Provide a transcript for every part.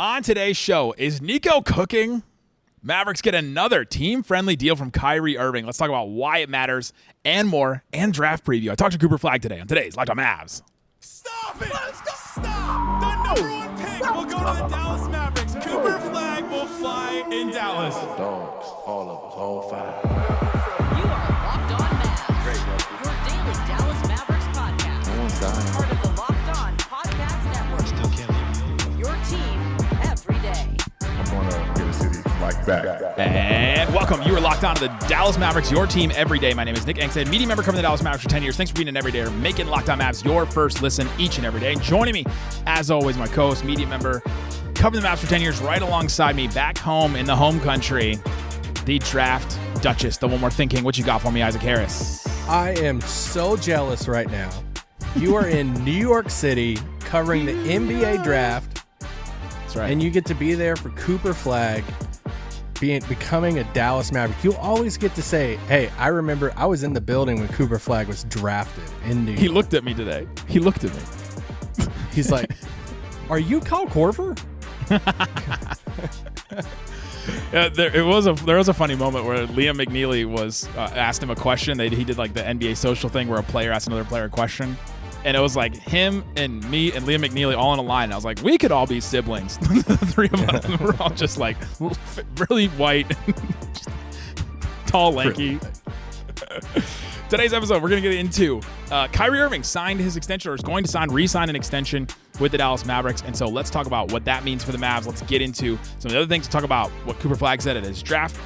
On today's show, is Nico cooking? Mavericks get another team-friendly deal from Kyrie Irving. Let's talk about why it matters and more, and draft preview. I talked to Cooper Flagg today on today's Locked On Mavs. Stop it! Stop! The number one pick will go to the Dallas Mavericks. Cooper Flagg will fly in Dallas. Dogs, all of us, all five. You are Locked On Mavs, your daily Dallas Mavericks podcast. No one's dying. Part of the Locked On Podcast Network. Still can't leave. Your team every day. I'm going to get a city like that. And welcome. You are locked on to the Dallas Mavericks, your team every day. My name is Nick Angstadt, media member covering the Dallas Mavericks for 10 years. Thanks for being an everydayer, making Locked On Mavs your first listen each and every day. And joining me, as always, my co-host, media member, covering the Mavs for 10 years, right alongside me, back home in the home country, the draft duchess, the one we're thinking. What you got for me, Isaac Harris? I am so jealous right now. You are in New York City covering the NBA draft. That's right. And you get to be there for Cooper Flagg becoming a Dallas Maverick. You always get to say, hey, I remember I was in the building when Cooper Flagg was drafted in New York. He looked at me today. He looked at me. He's like, are you Kyle Korver? Yeah, there was a funny moment where Liam McNeely was asked him a question. He did like the NBA social thing where a player asked another player a question, and it was like him and me and Liam McNeely all in a line. And I was like, we could all be siblings. The three of us were all just like really white, tall, lanky. Today's episode, we're going to get into Kyrie Irving signed his extension, or is going to re-sign an extension with the Dallas Mavericks. And so let's talk about what that means for the Mavs. Let's get into some of the other things to talk about what Cooper Flagg said at his draft,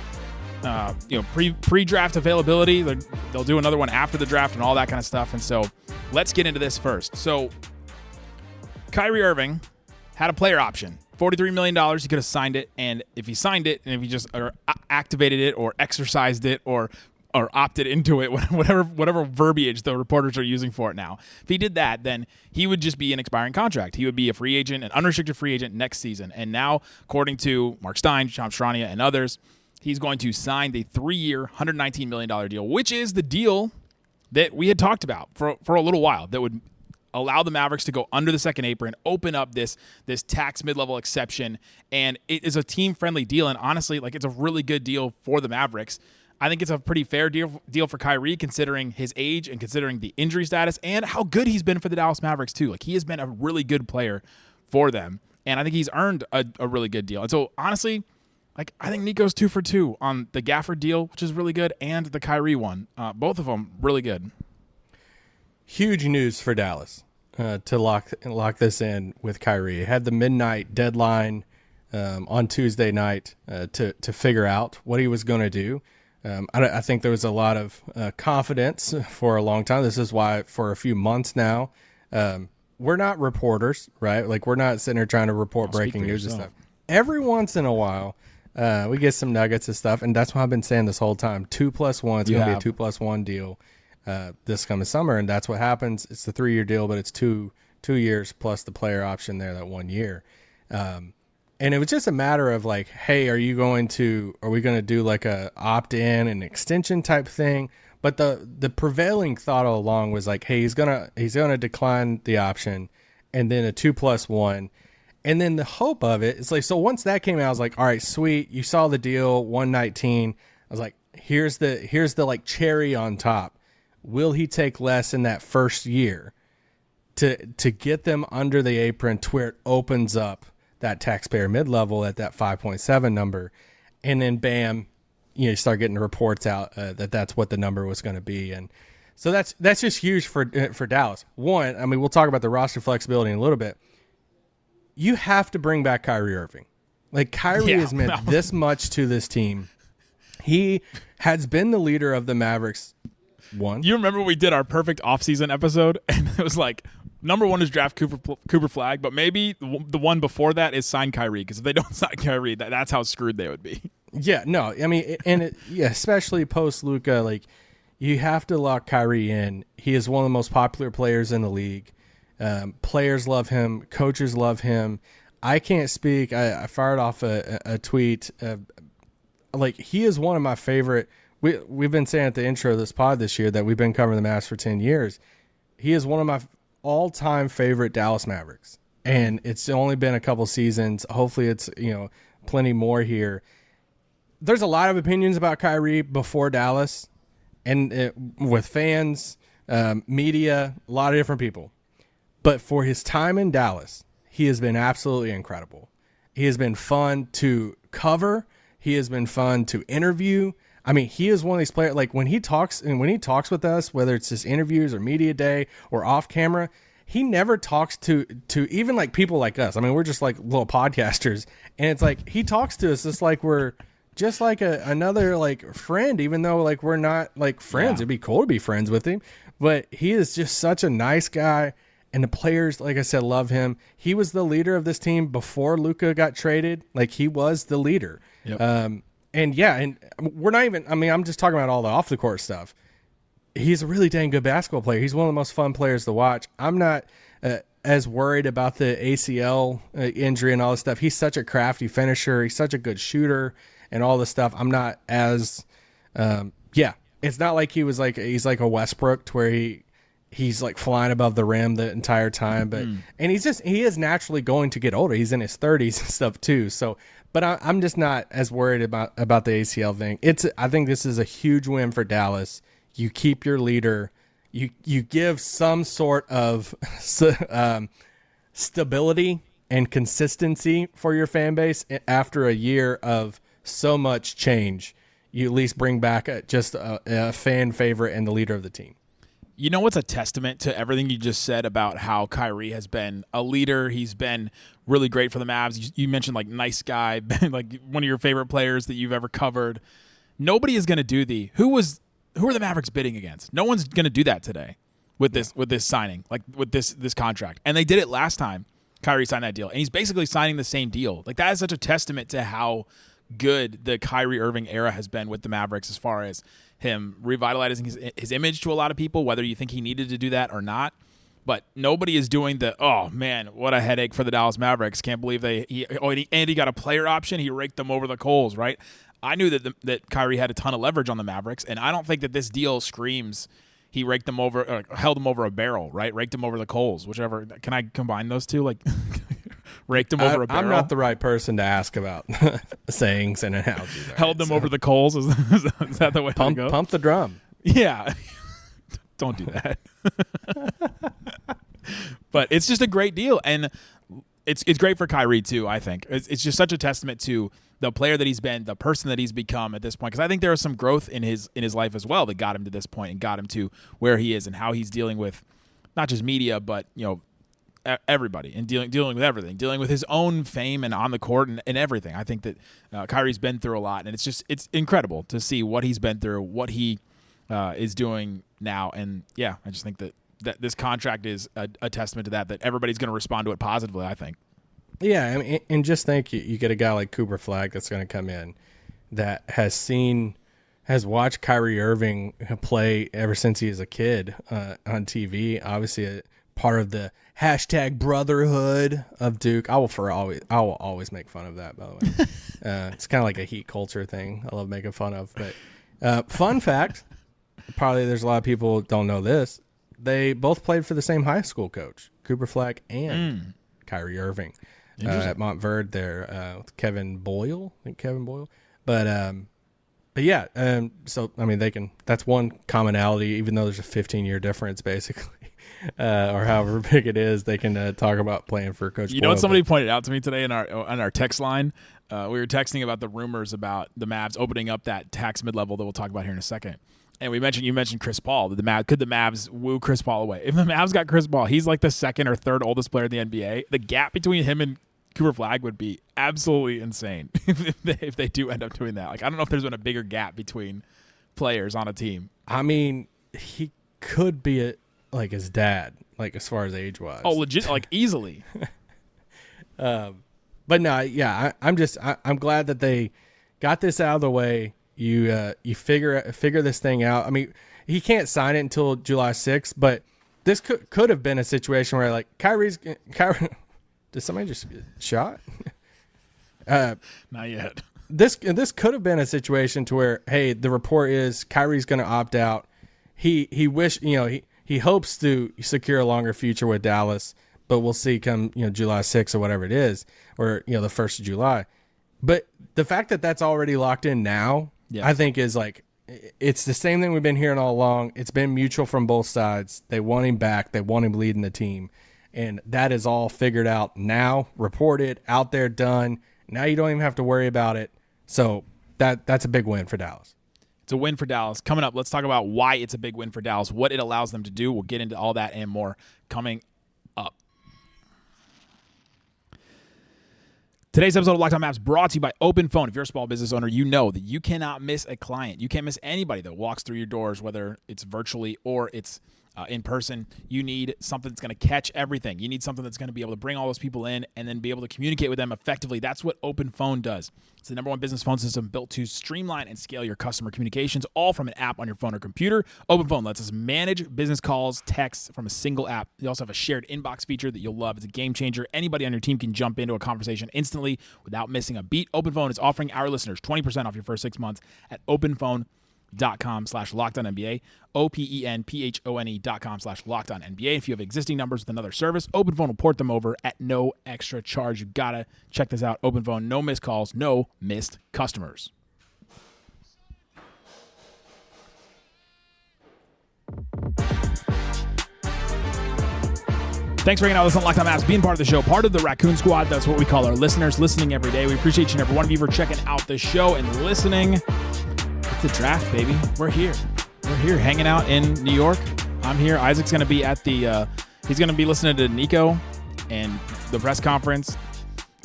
pre-draft availability. They'll do another one after the draft and all that kind of stuff. And so let's get into this first. So Kyrie Irving had a player option. $43 million, he could have signed it. And if he signed it, and if he just activated it or exercised it or opted into it, whatever verbiage the reporters are using for it now. If he did that, then he would just be an expiring contract. He would be a free agent, an unrestricted free agent next season. And now, according to Mark Stein, Shams Charania, and others, he's going to sign the 3-year, $119 million deal, which is the deal that we had talked about for a little while that would allow the Mavericks to go under the second apron, open up this tax mid-level exception, and it is a team-friendly deal. And honestly, like, it's a really good deal for the Mavericks. I think it's a pretty fair deal for Kyrie, considering his age and considering the injury status and how good he's been for the Dallas Mavericks too. Like, he has been a really good player for them, and I think he's earned a really good deal. And so honestly, like, I think Nico's 2 for 2 on the Gafford deal, which is really good, and the Kyrie one. Both of them really good. Huge news for Dallas to lock this in with Kyrie. It had the midnight deadline on Tuesday night to figure out what he was going to do. I think there was a lot of confidence for a long time. This is why for a few months now, we're not reporters, right? Like, we're not sitting here trying to report breaking news and stuff. Every once in a while, we get some nuggets of stuff, and that's what I've been saying this whole time. 2+1, it's going to be a 2+1 deal this coming summer, and that's what happens. It's the 3-year deal, but it's two years plus the player option there, that 1 year. And it was just a matter of like, hey, are we going to do like a opt-in and extension type thing? But the prevailing thought all along was like, hey, he's gonna decline the option, and then a 2+1, and then the hope of it is like, so once that came out, I was like, all right, sweet, you saw the deal, 119. I was like, here's the like cherry on top. Will he take less in that first year to get them under the apron to where it opens up that taxpayer mid-level at that 5.7 number, and then bam, you start getting the reports out that's what the number was going to be. And so that's just huge for Dallas. One, I mean, we'll talk about the roster flexibility in a little bit. You have to bring back Kyrie Irving. Like, Kyrie has meant this much to this team. He has been the leader of the Mavericks. You remember we did our perfect offseason episode, and it was like, number one is draft Cooper Flagg, but maybe the one before that is sign Kyrie, because if they don't sign Kyrie, that's how screwed they would be. Yeah, no, I mean, especially post Luka, like, you have to lock Kyrie in. He is one of the most popular players in the league. Players love him, coaches love him. I can't speak. I fired off a tweet. Like, he is one of my favorite. We've been saying at the intro of this pod this year that we've been covering the Mavs for 10 years. He is one of my all-time favorite Dallas Mavericks. and it's only been a couple seasons. Hopefully it's, plenty more here. There's a lot of opinions about Kyrie before Dallas, and with fans, media, a lot of different people. But for his time in Dallas, he has been absolutely incredible. He has been fun to cover. He has been fun to interview. I mean, he is one of these players, like when he talks with us, whether it's just interviews or media day or off camera, he never talks to even like people like us. I mean, we're just like little podcasters, and it's like he talks to us just like we're just like another like friend, even though like we're not like friends. Yeah. It'd be cool to be friends with him, but he is just such a nice guy. And the players, like I said, love him. He was the leader of this team before Luka got traded. Like, he was the leader. Yep. And we're not even, I'm just talking about all the off the court stuff. He's a really dang good basketball player. He's one of the most fun players to watch. I'm not as worried about the ACL injury and all this stuff. He's such a crafty finisher. He's such a good shooter and all this stuff. I'm not as, it's not like he's like a Westbrook to where he's like flying above the rim the entire time, but and he is naturally going to get older. He's in his 30s and stuff too. So, but I'm just not as worried about the ACL thing. I think this is a huge win for Dallas. You keep your leader. You give some sort of stability and consistency for your fan base after a year of so much change. You at least bring back just a fan favorite and the leader of the team. You know what's a testament to everything you just said about how Kyrie has been a leader? He's been really great for the Mavs. You mentioned like nice guy, like one of your favorite players that you've ever covered. Nobody is going to do who are the Mavericks bidding against? No one's going to do that today with this signing, like with this contract. And they did it last time Kyrie signed that deal. And he's basically signing the same deal. Like, that is such a testament to how good the Kyrie Irving era has been with the Mavericks as far as him revitalizing his image to a lot of people, whether you think he needed to do that or not. But nobody is doing oh man, what a headache for the Dallas Mavericks. Can't believe he got a player option. He raked them over the coals, right? I knew that Kyrie had a ton of leverage on the Mavericks, and I don't think that this deal screams he raked them over, or held them over a barrel, right? Raked them over the coals, whichever. Can I combine those two? Like, raked them over a barrel? I'm not the right person to ask about sayings and analogies. Held them over the coals? Is that the way to go? Pump the drum. Yeah. Don't do that. But it's just a great deal, and it's great for Kyrie too, I think. It's just such a testament to the player that he's been, the person that he's become at this point, because I think there was some growth in his life as well that got him to this point and got him to where he is and how he's dealing with not just media, but everybody, and dealing with everything, dealing with his own fame and on the court and everything. I think that Kyrie's been through a lot, and it's incredible to see what he's been through, what he is doing now. And yeah, I just think that this contract is a testament to that everybody's going to respond to it positively, I think. Yeah, I mean, and just think you get a guy like Cooper Flagg that's going to come in that has watched Kyrie Irving play ever since he was a kid on TV. Obviously, a part of the hashtag brotherhood of Duke. I will always make fun of that, by the way. It's kind of like a heat culture thing I love making fun of. But fun fact, probably there's a lot of people who don't know this. They both played for the same high school coach, Cooper Flagg and Kyrie Irving. At Montverde there with Kevin Boyle. But yeah, so I mean that's one commonality, even though there's a 15-year difference basically, or however big it is. They can talk about playing for Coach Boyle. You know what somebody pointed out to me today on our text line? We were texting about the rumors about the Mavs opening up that tax mid-level that we'll talk about here in a second. And you mentioned Chris Paul. Could the Mavs woo Chris Paul away? If the Mavs got Chris Paul, he's like the second or third oldest player in the NBA. The gap between him and Cooper Flagg would be absolutely insane if they do end up doing that. Like, I don't know if there's been a bigger gap between players on a team. I mean, he could be like his dad, like as far as age wise. Oh, legit, like easily. But no, yeah, I'm glad that they got this out of the way. You figure this thing out. I mean, he can't sign it until July 6th, but this could have been a situation where like Kyrie. Did somebody just get shot? Not yet. This could have been a situation to where, hey, the report is Kyrie's going to opt out. He hopes to secure a longer future with Dallas, but we'll see come July 6th or whatever it is, or the 1st of July. But the fact that that's already locked in now, I think is like, it's the same thing we've been hearing all along. It's been mutual from both sides. They want him back. They want him leading the team. And that is all figured out now, reported, out there, done. Now you don't even have to worry about it. So that's a big win for Dallas. It's a win for Dallas. Coming up, let's talk about why it's a big win for Dallas, what it allows them to do. We'll get into all that and more coming up. Today's episode of Locked On Mavs brought to you by Open Phone. If you're a small business owner, you know that you cannot miss a client. You can't miss anybody that walks through your doors, whether it's virtually or it's in person. You need something that's going to catch everything. You need something that's going to be able to bring all those people in and then be able to communicate with them effectively. That's what Open Phone does. It's the #1 business phone system built to streamline and scale your customer communications, all from an app on your phone or computer. Open Phone lets us manage business calls, texts from a single app. They also have a shared inbox feature that you'll love. It's a game changer. Anybody on your team can jump into a conversation instantly without missing a beat. Open Phone is offering our listeners 20% off your first 6 months at openphone.com/LockedOnNBA, openphone.com/LockedOnNBA. If you have existing numbers with another service, Open Phone will port them over at no extra charge. You gotta check this out. Open Phone, no missed calls, no missed customers. Thanks for hanging out with us on Locked On Mavs, being part of the show, part of the Raccoon Squad. That's what we call our listeners, listening every day. We appreciate each and every one of you for checking out the show and listening. It's the draft, baby. We're here. We're here hanging out in New York. I'm here. Isaac's going to be at the he's going to be listening to Nico and the press conference.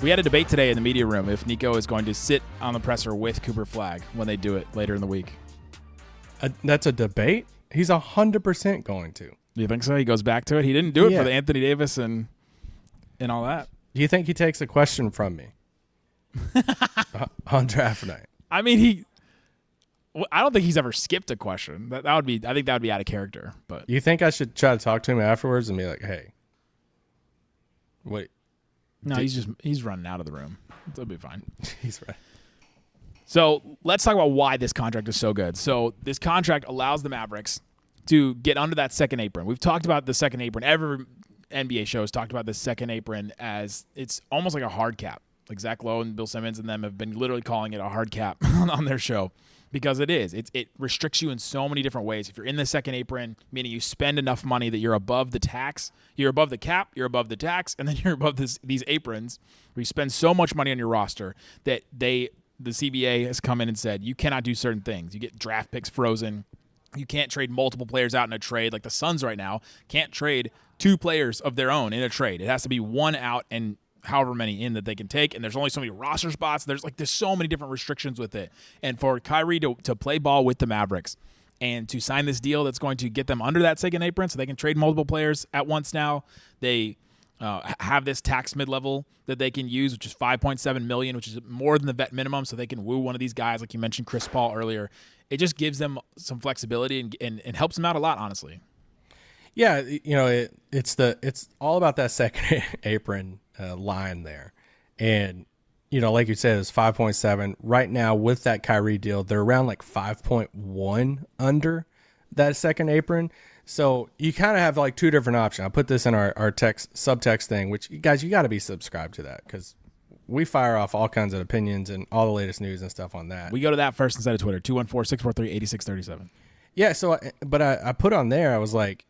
We had a debate today in the media room if Nico is going to sit on the presser with Cooper Flagg when they do it later in the week. That's a debate? He's 100% going to. Do you think so? He goes back to it? He didn't do it for the Anthony Davis and all that. Do you think he takes a question from me on draft night? I mean, I don't think he's ever skipped a question. I think that would be out of character. But you think I should try to talk to him afterwards and be like, "Hey, wait"? No, he's running out of the room. It'll be fine. He's right. So let's talk about why this contract is so good. So this contract allows the Mavericks to get under that second apron. We've talked about the second apron. Every NBA show has talked about the second apron as it's almost like a hard cap. Like Zach Lowe and Bill Simmons and them have been literally calling it a hard cap on their show because it is. It restricts you in so many different ways. If you're in the second apron, meaning you spend enough money that you're above the tax, you're above the cap, you're above the tax, and then you're above these aprons where you spend so much money on your roster that the CBA has come in and said you cannot do certain things. You get draft picks frozen. You can't trade multiple players out in a trade. Like the Suns right now can't trade 2 players of their own in a trade. It has to be 1 out and however many in that they can take. And there's only so many roster spots. There's so many different restrictions with it. And for Kyrie to play ball with the Mavericks and to sign this deal that's going to get them under that second apron so they can trade multiple players at once now. They have this tax mid-level that they can use, which is $5.7 million, which is more than the vet minimum, so they can woo one of these guys, like you mentioned, Chris Paul earlier. It just gives them some flexibility and helps them out a lot, honestly. Yeah, it's all about that second apron line there, and like you said, it's 5.7 right now with that Kyrie deal. They're around like 5.1 under that second apron. So you kind of have like 2 different options. I put this in our text subtext thing, which you guys, you got to be subscribed to that because we fire off all kinds of opinions and all the latest news and stuff on that. We go to that first instead of Twitter, 214-643-8637. Yeah. So, but I put on there, I was like,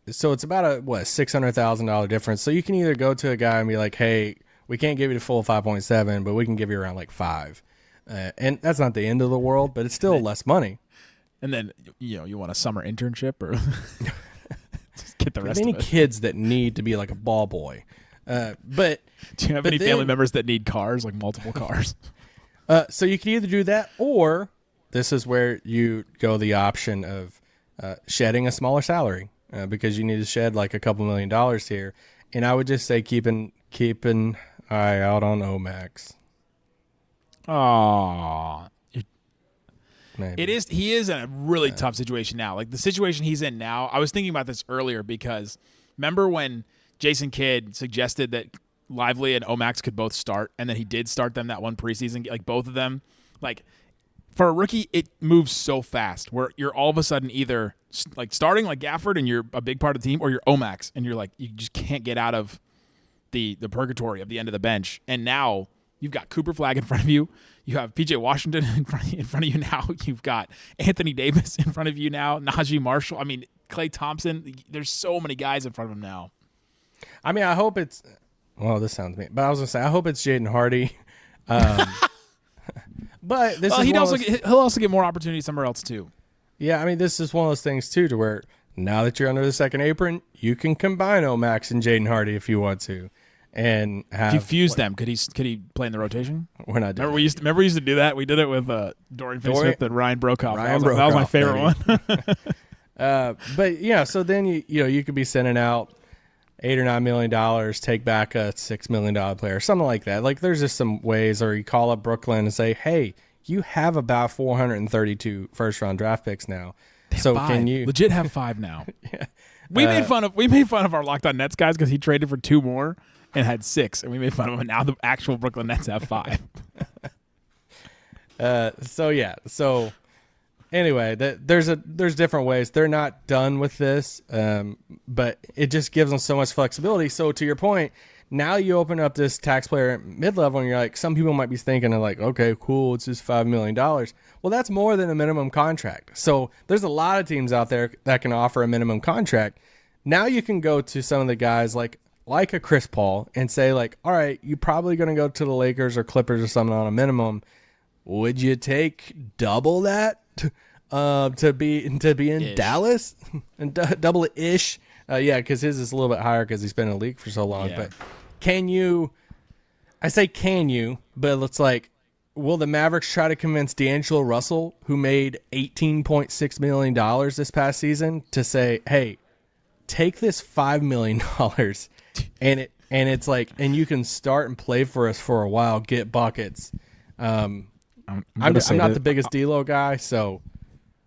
so it's about a $600,000 difference. So you can either go to a guy and be like, hey, we can't give you the full 5.7, but we can give you around like 5. And that's not the end of the world, but it's still less money. And then, you want a summer internship or just get the rest of it. Many kids that need to be like a ball boy. But do you have any family members that need cars, like multiple cars? So you can either do that, or this is where you go the option of shedding a smaller salary because you need to shed like a couple $1 million here. And I would just say keep an eye out on Omax. Aww. Maybe. It is. He is in a really tough situation now. Like the situation he's in now, I was thinking about this earlier because remember when Jason Kidd suggested that Lively and Omax could both start, and then he did start them that one preseason, like both of them. Like for a rookie, it moves so fast where you're all of a sudden either like starting like Gafford and you're a big part of the team, or you're Omax and you're like you just can't get out of the purgatory of the end of the bench, and now you've got Cooper Flagg in front of you. You have P.J. Washington in front of you now. You've got Anthony Davis in front of you now. Najee Marshall. I mean, Klay Thompson. There's so many guys in front of him now. I mean, I hope it's – well, this sounds mean. But I was going to say, I hope it's Jaden Hardy. But this is he'll also get more opportunities somewhere else too. Yeah, I mean, this is one of those things too to where now that you're under the second apron, you can combine O'Max and Jaden Hardy if you want to. And have if you fuse them, could he play in the rotation? We're not doing Remember we used to do that? We did it with Dorian Finney-Smith and Ryan Brokoff. That was my favorite one. But yeah, so then you could be sending out $8 or $9 million, take back a $6 million player, something like that. Like there's just some ways, or you call up Brooklyn and say, hey, you have about 432 first round draft picks now. So five. Can you legit have 5 now? Yeah. We made fun of our Locked On Nets guys because he traded for 2 more and had 6, and we made fun of him. And now the actual Brooklyn Nets have 5. So anyway, there's different ways. They're not done with this, but it just gives them so much flexibility. So to your point, now you open up this tax player at mid-level, and you're like, some people might be thinking of like, okay, cool, it's just $5 million. Well, that's more than a minimum contract. So there's a lot of teams out there that can offer a minimum contract. Now you can go to some of the guys like a Chris Paul and say like, all right, you're probably going to go to the Lakers or Clippers or something on a minimum. Would you take double that to be in Dallas and double-ish? Yeah, because his is a little bit higher because he's been in the league for so long. Yeah. But can you? I say can you, but it's like, will the Mavericks try to convince D'Angelo Russell, who made $18.6 million this past season, to say, hey, take this $5 million and it's like, and you can start and play for us for a while, get buckets. I'm not the biggest D-Lo guy, so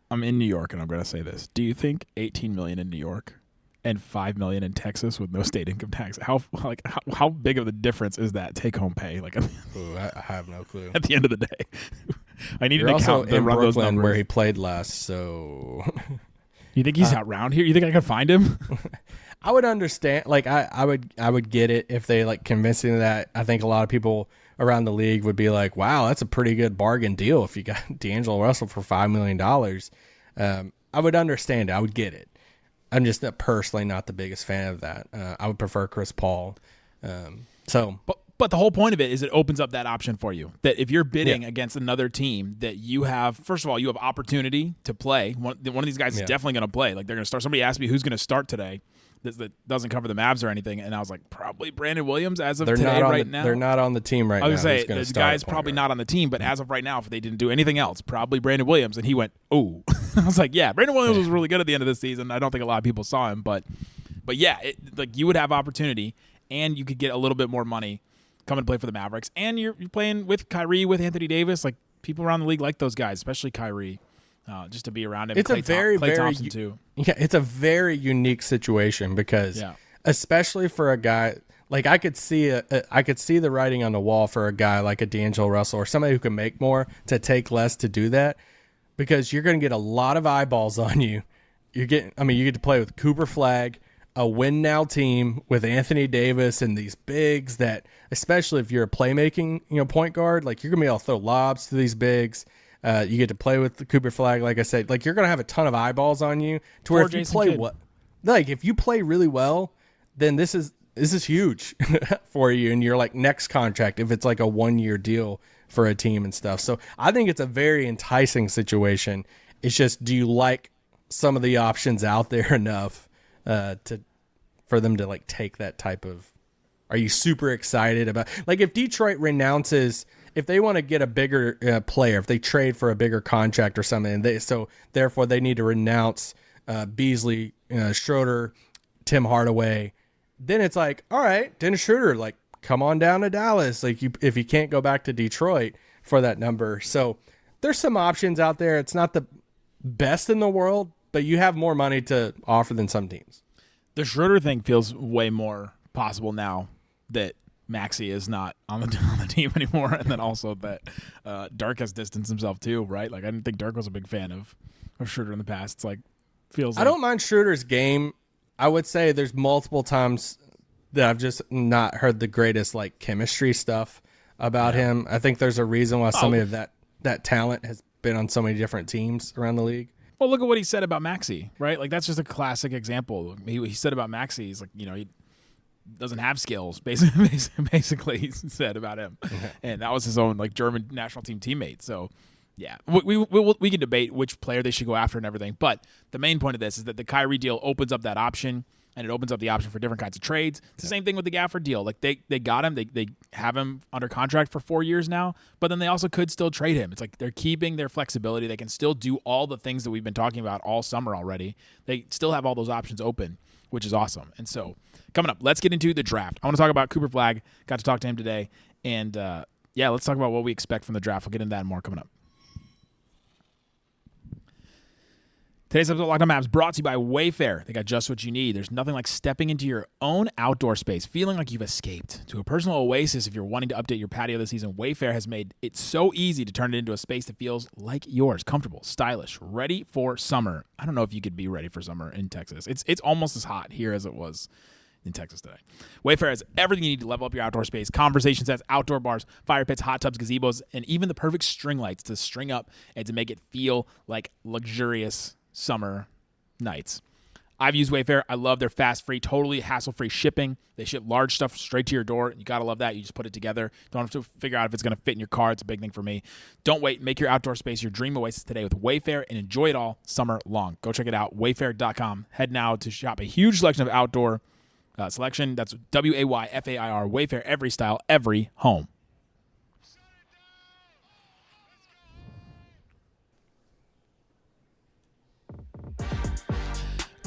I'm in New York, and I'm going to say this. Do you think $18 million in New York and $5 million in Texas with no state income tax, how big of a difference is that take-home pay? Like, I have no clue. At the end of the day, I needed You're to also count in run those Brooklyn numbers. where he played last, so You think he's out around here? You think I could find him? I would understand. Like I would get it if they like convincing that. I think a lot of people around the league would be like, "Wow, that's a pretty good bargain deal if you got D'Angelo Russell for $5 million." I would understand it. I would get it. I'm just personally not the biggest fan of that. I would prefer Chris Paul. But the whole point of it is it opens up that option for you. That if you're bidding against another team, that you have, first of all, you have opportunity to play. One of these guys is definitely going to play. Like they're going to start. Somebody asked me who's going to start today. That doesn't cover the Mavs or anything, and I was like, probably Brandon Williams as of today now. They're not on the team right now. I was going to say the guy's probably not on the team, but as of right now, if they didn't do anything else, probably Brandon Williams. And he went, "Oh," I was like, "Yeah, Brandon Williams was really good at the end of the season." I don't think a lot of people saw him, but yeah, like you would have opportunity, and you could get a little bit more money coming to play for the Mavericks, and you're playing with Kyrie, with Anthony Davis. Like people around the league like those guys, especially Kyrie. Just to be around him. It's Klay Thompson too. Yeah, it's a very unique situation because, especially for a guy like I could see the writing on the wall for a guy like a D'Angelo Russell or somebody who can make more to take less to do that, because you're going to get a lot of eyeballs on you. You get to play with Cooper Flagg, a win now team with Anthony Davis and these bigs that, especially if you're a playmaking point guard, like you're going to be able to throw lobs to these bigs. You get to play with the Cooper Flagg, like I said. Like you're gonna have a ton of eyeballs on you. To where if you play if you play really well, then this is huge for you. And you're like next contract if it's like a 1-year deal for a team and stuff. So I think it's a very enticing situation. It's just, do you like some of the options out there enough for them to like take that type of? Are you super excited about like if Detroit renounces? If they want to get a bigger player, if they trade for a bigger contract or something, therefore they need to renounce Beasley, Schroeder, Tim Hardaway, then it's like, all right, Dennis Schroeder, like come on down to Dallas. Like if you can't go back to Detroit for that number. So there's some options out there. It's not the best in the world, but you have more money to offer than some teams. The Schroeder thing feels way more possible now that Maxey is not on the team anymore, and then also that Dirk has distanced himself too, right? Like I didn't think Dirk was a big fan of Schroeder in the past. It's like I don't mind Schroeder's game. I would say there's multiple times that I've just not heard the greatest like chemistry stuff about him. I think there's a reason why somebody of that talent has been on so many different teams around the league. Well, look at what he said about Maxey, right? Like, that's just a classic example. He said about Maxey, he's like, he doesn't have skills, basically he said about him. And that was his own, like, German national team teammate. So, yeah, we can debate which player they should go after and everything. But the main point of this is that the Kyrie deal opens up that option, and it opens up the option for different kinds of trades. It's the same thing with the Gafford deal. Like, they got him. They have him under contract for 4 years now, but then they also could still trade him. It's like they're keeping their flexibility. They can still do all the things that we've been talking about all summer already. They still have all those options open, which is awesome. And so coming up, let's get into the draft. I want to talk about Cooper Flagg. Got to talk to him today. And, let's talk about what we expect from the draft. We'll get into that and more coming up. Today's episode of Locked On Mavs brought to you by Wayfair. They got just what you need. There's nothing like stepping into your own outdoor space, feeling like you've escaped to a personal oasis. If you're wanting to update your patio this season, Wayfair has made it so easy to turn it into a space that feels like yours. Comfortable, stylish, ready for summer. I don't know if you could be ready for summer in Texas. It's almost as hot here as it was in Texas today. Wayfair has everything you need to level up your outdoor space. Conversation sets, outdoor bars, fire pits, hot tubs, gazebos, and even the perfect string lights to string up and to make it feel like luxurious summer nights. I've used Wayfair. I love their fast, free, totally hassle-free shipping. They ship large stuff straight to your door. You got to love that. You just put it together. Don't have to figure out if it's going to fit in your car. It's a big thing for me. Don't wait. Make your outdoor space your dream oasis today with Wayfair and enjoy it all summer long. Go check it out. Wayfair.com. Head now to shop a huge selection of outdoor selection. That's Wayfair. Wayfair, every style, every home.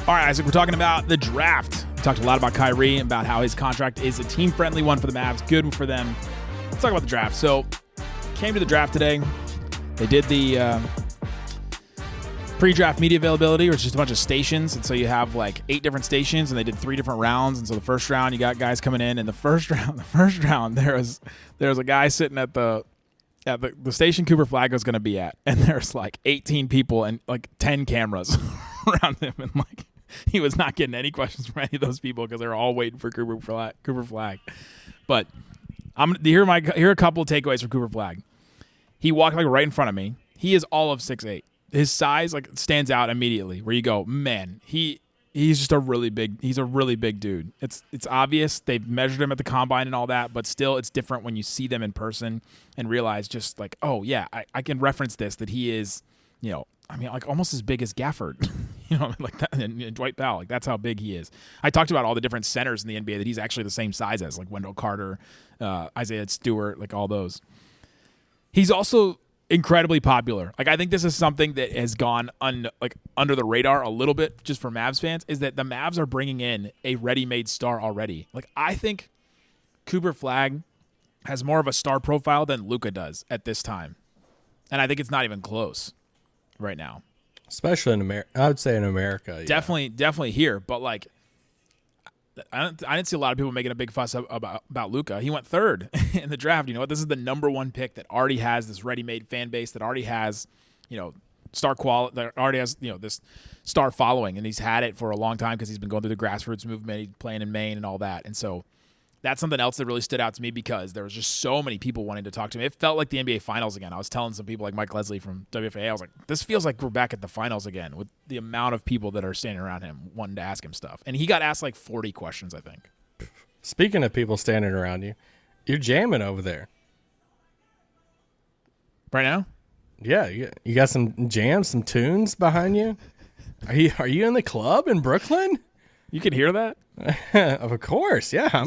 All right, Isaac, we're talking about the draft. We talked a lot about Kyrie and about how his contract is a team-friendly one for the Mavs, good for them. Let's talk about the draft. So, came to the draft today. They did the pre-draft media availability, which is just a bunch of stations. And so you have like 8 different stations, and they did 3 different rounds. And so the first round, you got guys coming in. And the first round, there was a guy sitting at the station Cooper Flagg was going to be at, and there's like 18 people and like 10 cameras around him, and like he was not getting any questions from any of those people because they were all waiting for Cooper Flagg. But here are a couple of takeaways from Cooper Flagg. He walked like right in front of me. He is all of 6'8". His size like stands out immediately. Where you go, man, he's just a really big dude. It's obvious. They've measured him at the combine and all that, but still it's different when you see them in person and realize just like, oh yeah, I can reference this, that he is, like almost as big as Gafford, like that, and Dwight Powell, like that's how big he is. I talked about all the different centers in the NBA that he's actually the same size as, like Wendell Carter, Isaiah Stewart, like all those. He's also incredibly popular. Like I think this is something that has gone under the radar a little bit just for Mavs fans, is that the Mavs are bringing in a ready-made star already. Like I think Cooper Flagg has more of a star profile than Luka does at this time, and I think it's not even close right now. Especially in America, I would say in America. Yeah. Definitely here, but like I didn't see a lot of people making a big fuss about Luka. He went 3rd in the draft. You know what? This is the number 1 pick that already has this ready-made fan base, that already has, star quality, that already has, this star following, and he's had it for a long time because he's been going through the grassroots movement, he's playing in Maine and all that. And so that's something else that really stood out to me because there was just so many people wanting to talk to me. It felt like the NBA Finals again. I was telling some people like Mike Leslie from WFA, I was like, this feels like we're back at the Finals again with the amount of people that are standing around him wanting to ask him stuff. And he got asked like 40 questions, I think. Speaking of people standing around you, you're jamming over there. Right now? Yeah, you got some jams, some tunes behind you? Are you in the club in Brooklyn? You can hear that? Of course, yeah.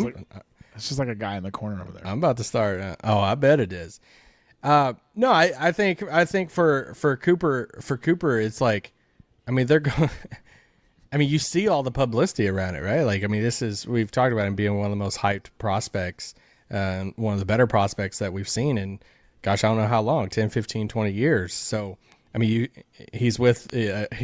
It's just like a guy in the corner over there. I'm about to start. I bet it is. No, I think for Cooper, it's like, I mean, they're going. I mean, you see all the publicity around it, right? Like, I mean, we've talked about him being one of the most hyped prospects, one of the better prospects that we've seen in, gosh, I don't know how long, 10, 15, 20 years. So, I mean, he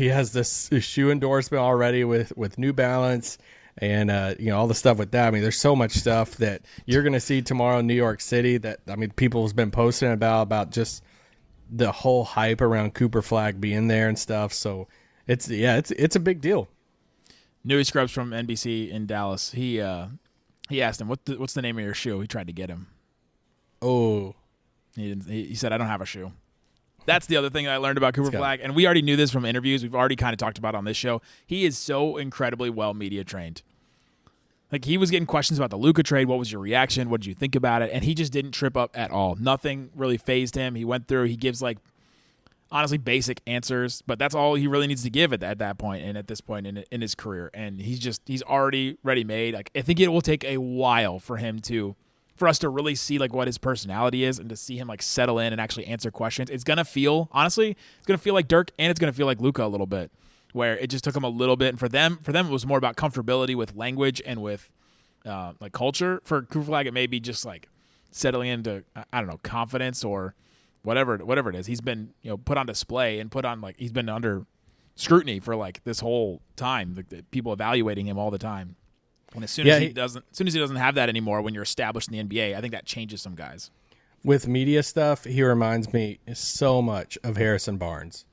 has this shoe endorsement already with New Balance and, all the stuff with that. I mean, there's so much stuff that you're going to see tomorrow in New York City that, I mean, people have been posting about just the whole hype around Cooper Flagg being there and stuff. So it's a big deal. Newey Scrubs from NBC in Dallas. He He asked him, "What's the name of your shoe?" He tried to get him. Oh, He said, "I don't have a shoe." That's the other thing that I learned about Cooper Flagg, and we already knew this from interviews. We've already kind of talked about it on this show. He is so incredibly well media trained. Like, he was getting questions about the Luka trade. What was your reaction? What did you think about it? And he just didn't trip up at all. Nothing really fazed him. He went through. He gives, like, honestly, basic answers, but that's all he really needs to give at that point and at this point in his career. And he's already ready-made. Like, I think it will take a while for us to really see, like, what his personality is and to see him, like, settle in and actually answer questions. It's going to feel, honestly, it's going to feel like Dirk, and it's going to feel like Luka a little bit, where it just took him a little bit. And for them it was more about comfortability with language and with, like, culture. For Cooper Flagg, it may be just, like, settling into, I don't know, confidence or whatever it is. He's been, put on display and put on, like, he's been under scrutiny for, like, this whole time. Like, the people evaluating him all the time. And as soon as he doesn't have that anymore, when you're established in the NBA, I think that changes some guys. With media stuff, he reminds me so much of Harrison Barnes,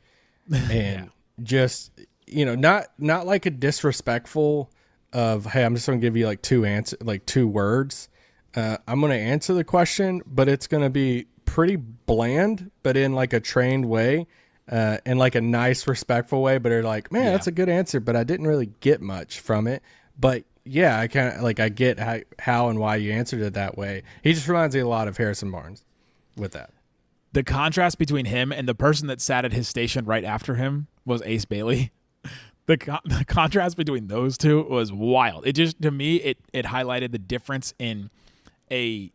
and just not like a disrespectful of, hey, I'm just going to give you like two words. I'm going to answer the question, but it's going to be pretty bland, but in like a trained way, in like a nice, respectful way. But they're like, man, that's a good answer, but I didn't really get much from it. But yeah, I kind of like, I get how and why you answered it that way. He just reminds me a lot of Harrison Barnes with that. The contrast between him and the person that sat at his station right after him was Ace Bailey. The contrast between those two was wild. It just, to me, it highlighted the difference in a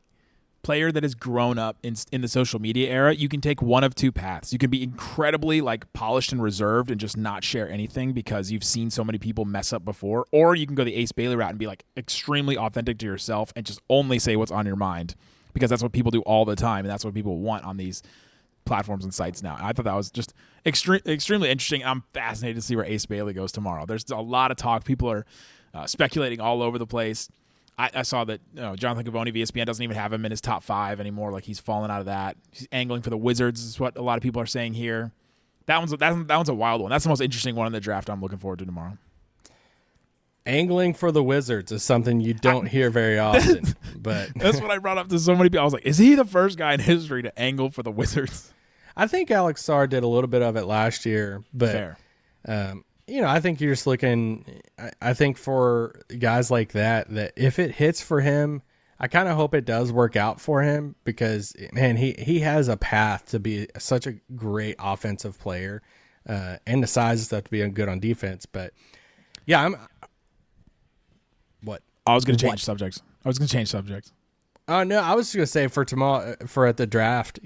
player that has grown up in the social media era. You can take one of two paths. You can be incredibly, like, polished and reserved and just not share anything because you've seen so many people mess up before, or you can go the Ace Bailey route and be, like, extremely authentic to yourself and just only say what's on your mind, because that's what people do all the time, and that's what people want on these platforms and sites now. And I thought that was just extremely interesting. I'm fascinated to see where Ace Bailey goes tomorrow. There's a lot of talk. People are speculating all over the place. I saw that Jonathan Givony of ESPN doesn't even have him in his top 5 anymore. Like, he's fallen out of that. He's angling for the Wizards is what a lot of people are saying here. That one's a wild one. That's the most interesting one in the draft I'm looking forward to tomorrow. Angling for the Wizards is something you don't hear very often. But that's what I brought up to so many people. I was like, is he the first guy in history to angle for the Wizards? I think Alex Sarr did a little bit of it last year. But fair. I think you're just looking, I think for guys like that if it hits for him, I kind of hope it does work out for him, because, man, he has a path to be such a great offensive player, and the size and stuff to be good on defense. But, yeah, what? I was going to change subjects. No, I was just going to say for tomorrow, for at the draft,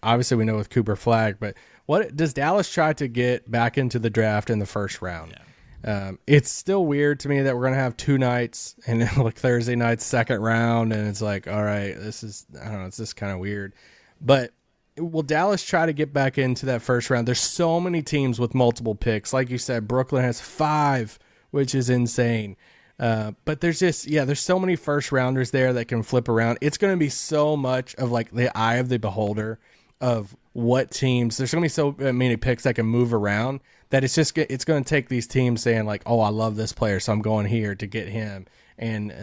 obviously we know with Cooper Flagg, but what does Dallas try to get back into the draft in the first round? Yeah. It's still weird to me that we're going to have 2 nights and then like Thursday night, second round. And it's like, all right, it's just kind of weird, but will Dallas try to get back into that first round? There's so many teams with multiple picks. Like you said, Brooklyn has 5, which is insane. But there's so many first rounders there that can flip around. It's going to be so much of like the eye of the beholder of what teams. There's going to be so many picks that can move around that it's going to take these teams saying like, oh, I love this player, so I'm going here to get him. And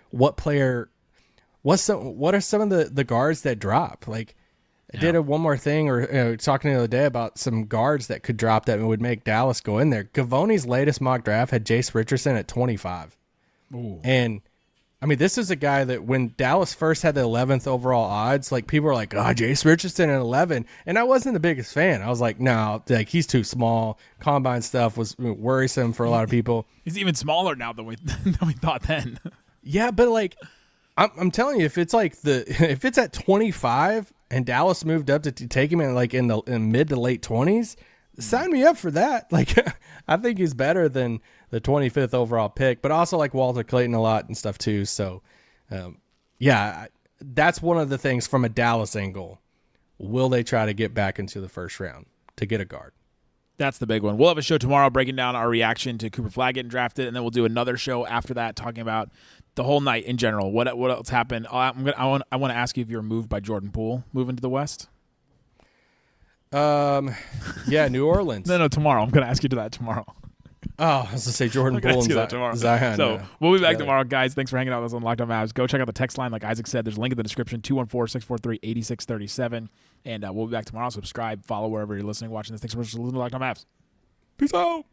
what are some of the guards that drop? Like, I did one more thing, or talking the other day about some guards that could drop that would make Dallas go in there. Gavoni's latest mock draft had Jace Richardson at 25. Ooh. And I mean, this is a guy that when Dallas first had the 11th overall odds, like, people were like, oh, Jace Richardson at 11. And I wasn't the biggest fan. I was like, no, like, he's too small. Combine stuff was worrisome for a lot of people. He's even smaller now than we thought then. Yeah, but like, I'm telling you, if it's at 25 and Dallas moved up to take him in mid to late 20s, sign me up for that. Like, I think he's better than the 25th overall pick, but also like Walter Clayton a lot and stuff too. So, that's one of the things from a Dallas angle. Will they try to get back into the first round to get a guard? That's the big one. We'll have a show tomorrow breaking down our reaction to Cooper Flagg getting drafted, and then we'll do another show after that talking about the whole night in general. What else happened? I want to ask you if you're moved by Jordan Poole moving to the West. Yeah, New Orleans. No, tomorrow. I'm going to ask you to that tomorrow. Oh, I was going to say Jordan We're gonna Poole and do that tomorrow. Zion. So we'll be back tomorrow, guys. Thanks for hanging out with us on Locked On Mavs. Go check out the text line, like Isaac said. There's a link in the description, 214-643-8637. And we'll be back tomorrow. Subscribe, follow wherever you're listening, watching this. Thanks so much for listening to Locked On Mavs. Peace out.